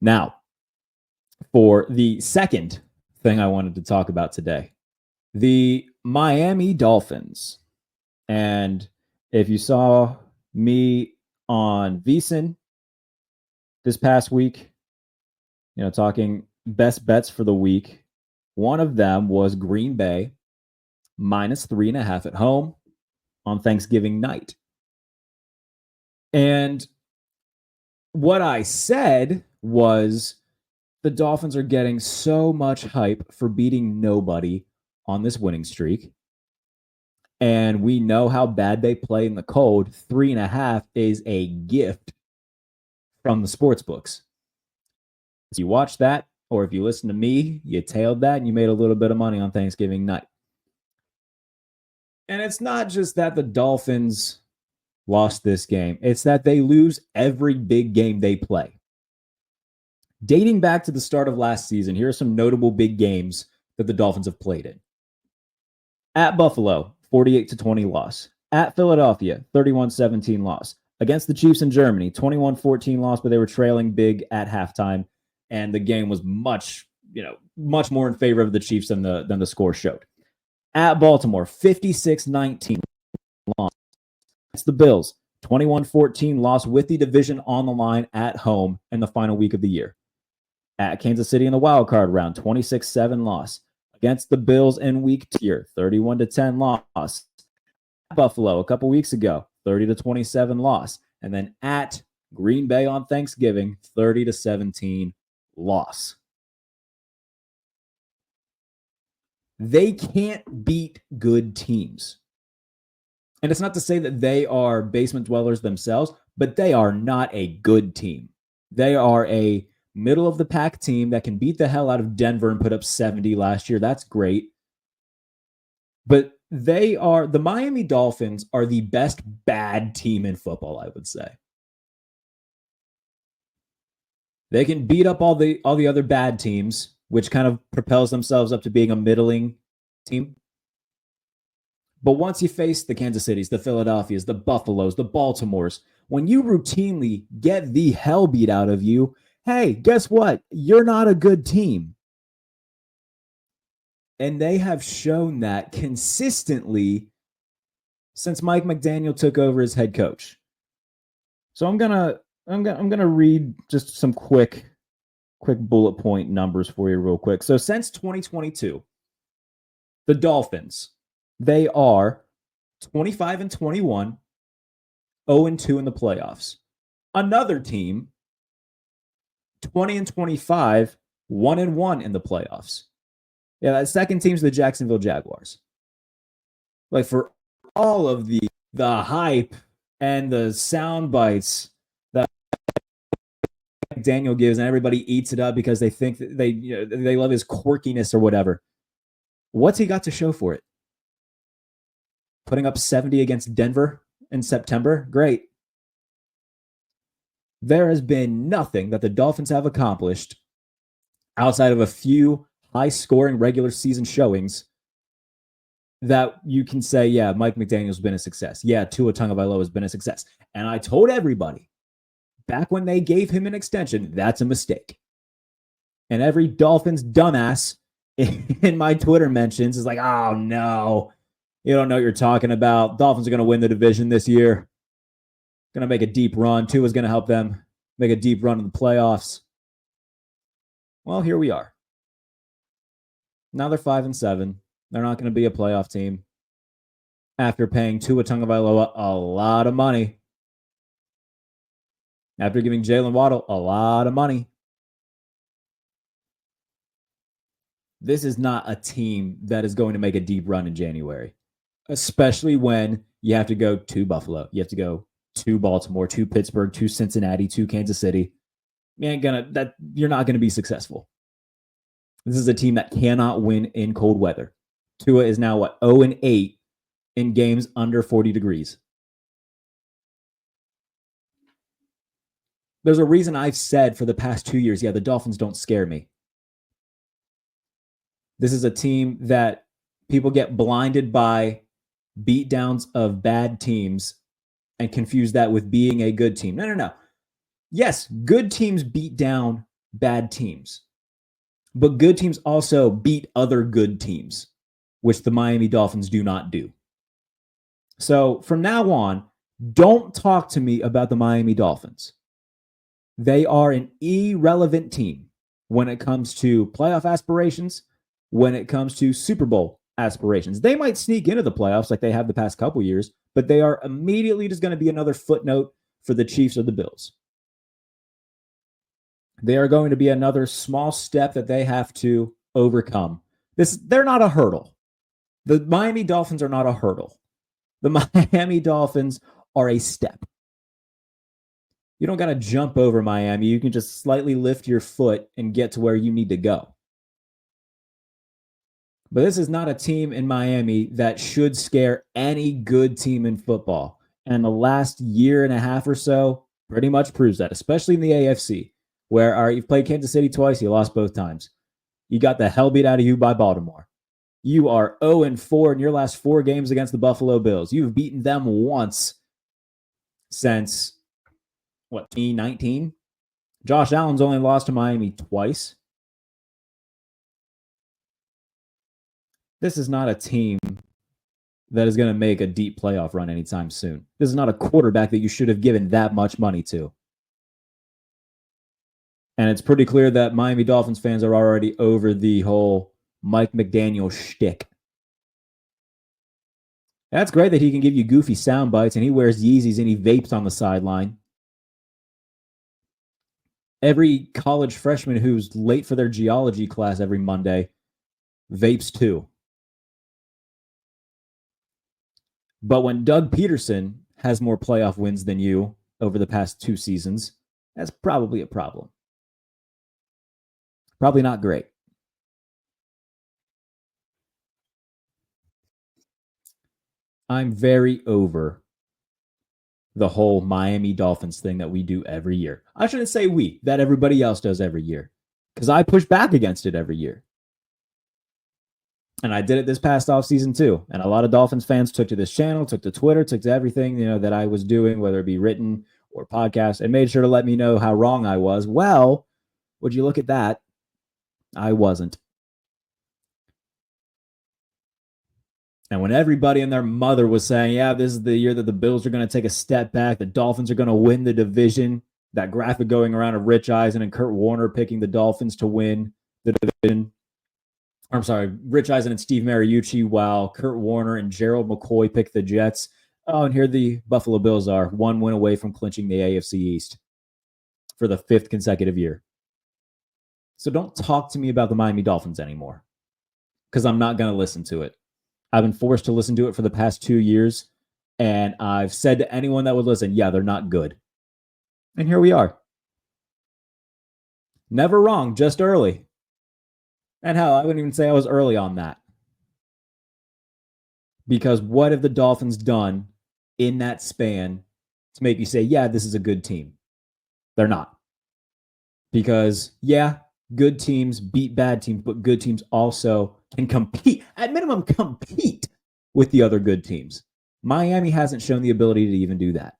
Now, for the second thing I wanted to talk about today, the Miami Dolphins. And if you saw me on VSiN this past week, talking best bets for the week, one of them was Green Bay -3.5 at home on Thanksgiving night. And what I said was the Dolphins are getting so much hype for beating nobody on this winning streak. And we know how bad they play in the cold. 3.5 is a gift from the sports books. So you watch that, or if you listen to me, you tailed that and you made a little bit of money on Thanksgiving night. And it's not just that the Dolphins lost this game. It's that they lose every big game they play. Dating back to the start of last season, here are some notable big games that the Dolphins have played in. At Buffalo, 48-20 loss. At Philadelphia, 31-17 loss. Against the Chiefs in Germany, 21-14 loss, but they were trailing big at halftime, and the game was much more in favor of the Chiefs than the score showed. At Baltimore, 56-19 loss. Against the Bills, 21-14 loss with the division on the line at home in the final week of the year. At Kansas City in the wild card round, 26-7 loss. Against the Bills in week 2, 31-10 loss. At Buffalo a couple weeks ago, 30-27 loss. And then at Green Bay on Thanksgiving, 30-17 loss. They can't beat good teams. And it's not to say that they are basement dwellers themselves, but they are not a good team. They are a middle-of-the-pack team that can beat the hell out of Denver and put up 70 last year. That's great. But the Miami Dolphins are the best bad team in football, I would say. They can beat up all the other bad teams, which kind of propels themselves up to being a middling team. But once you face the Kansas Cities, the Philadelphias, the Buffaloes, the Baltimores, when you routinely get the hell beat out of you, hey, guess what? You're not a good team. And they have shown that consistently since Mike McDaniel took over as head coach. So I'm gonna read just some quick bullet point numbers for you real quick. So since 2022, the Dolphins, they are 25-21, 0-2 in the playoffs. Another team, 20-25, 1-1 in the playoffs. Yeah, that second team's the Jacksonville Jaguars. Like, for all of the hype and the sound bites that Daniel gives, and everybody eats it up because they think that they love his quirkiness or whatever. What's he got to show for it? Putting up 70 against Denver in September? Great. There has been nothing that the Dolphins have accomplished outside of a few high-scoring regular season showings that you can say, yeah, Mike McDaniel's been a success. Yeah, Tua Tagovailoa has been a success. And I told everybody, back when they gave him an extension, that's a mistake. And every Dolphins dumbass in my Twitter mentions is like, oh, no, you don't know what you're talking about. Dolphins are going to win the division this year. Going to make a deep run. Tua's going to help them make a deep run in the playoffs. Well, here we are. Now they're 5-7. They're not going to be a playoff team after paying Tua Tagovailoa a lot of money. After giving Jalen Waddle a lot of money. This is not a team that is going to make a deep run in January, especially when you have to go to Buffalo. You have to go to Baltimore, to Pittsburgh, to Cincinnati, to Kansas City. You're not going to be successful. This is a team that cannot win in cold weather. Tua is now, 0-8 in games under 40 degrees. There's a reason I've said for the past 2 years, yeah, the Dolphins don't scare me. This is a team that people get blinded by beatdowns of bad teams and confuse that with being a good team. No. Yes, good teams beat down bad teams. But good teams also beat other good teams, which the Miami Dolphins do not do. So from now on, don't talk to me about the Miami Dolphins. They are an irrelevant team when it comes to playoff aspirations, when it comes to Super Bowl aspirations. They might sneak into the playoffs like they have the past couple years, but they are immediately just going to be another footnote for the Chiefs or the Bills. They are going to be another small step that they have to overcome. They're not a hurdle. The Miami Dolphins are not a hurdle. The Miami Dolphins are a step. You don't got to jump over Miami. You can just slightly lift your foot and get to where you need to go. But this is not a team in Miami that should scare any good team in football. And the last year and a half or so pretty much proves that, especially in the AFC, where you've played Kansas City twice, you lost both times. You got the hell beat out of you by Baltimore. You are 0-4 in your last 4 games against the Buffalo Bills. You've beaten them once since, 2019? Josh Allen's only lost to Miami twice. This is not a team that is going to make a deep playoff run anytime soon. This is not a quarterback that you should have given that much money to. And it's pretty clear that Miami Dolphins fans are already over the whole Mike McDaniel shtick. That's great that he can give you goofy sound bites and he wears Yeezys and he vapes on the sideline. Every college freshman who's late for their geology class every Monday vapes too. But when Doug Peterson has more playoff wins than you over the past 2 seasons, that's probably a problem. Probably not great. I'm very over the whole Miami Dolphins thing that we do every year. I shouldn't say we, that everybody else does every year, because I push back against it every year. And I did it this past offseason too. And a lot of Dolphins fans took to this channel, took to Twitter, took to everything, that I was doing, whether it be written or podcast, and made sure to let me know how wrong I was. Well, would you look at that? I wasn't. And when everybody and their mother was saying, yeah, this is the year that the Bills are going to take a step back, the Dolphins are going to win the division, that graphic going around of Rich Eisen and Kurt Warner picking the Dolphins to win the division. I'm sorry, Rich Eisen and Steve Mariucci, while Kurt Warner and Gerald McCoy picked the Jets. Oh, and here the Buffalo Bills are, 1 win away from clinching the AFC East for the 5th consecutive year. So don't talk to me about the Miami Dolphins anymore, because I'm not going to listen to it. I've been forced to listen to it for the past 2 years, and I've said to anyone that would listen, yeah, they're not good. And here we are. Never wrong, just early. And hell, I wouldn't even say I was early on that. Because what have the Dolphins done in that span to make you say, yeah, this is a good team? They're not. Because, yeah, good teams beat bad teams, but good teams also can compete, at minimum, compete with the other good teams. Miami hasn't shown the ability to even do that.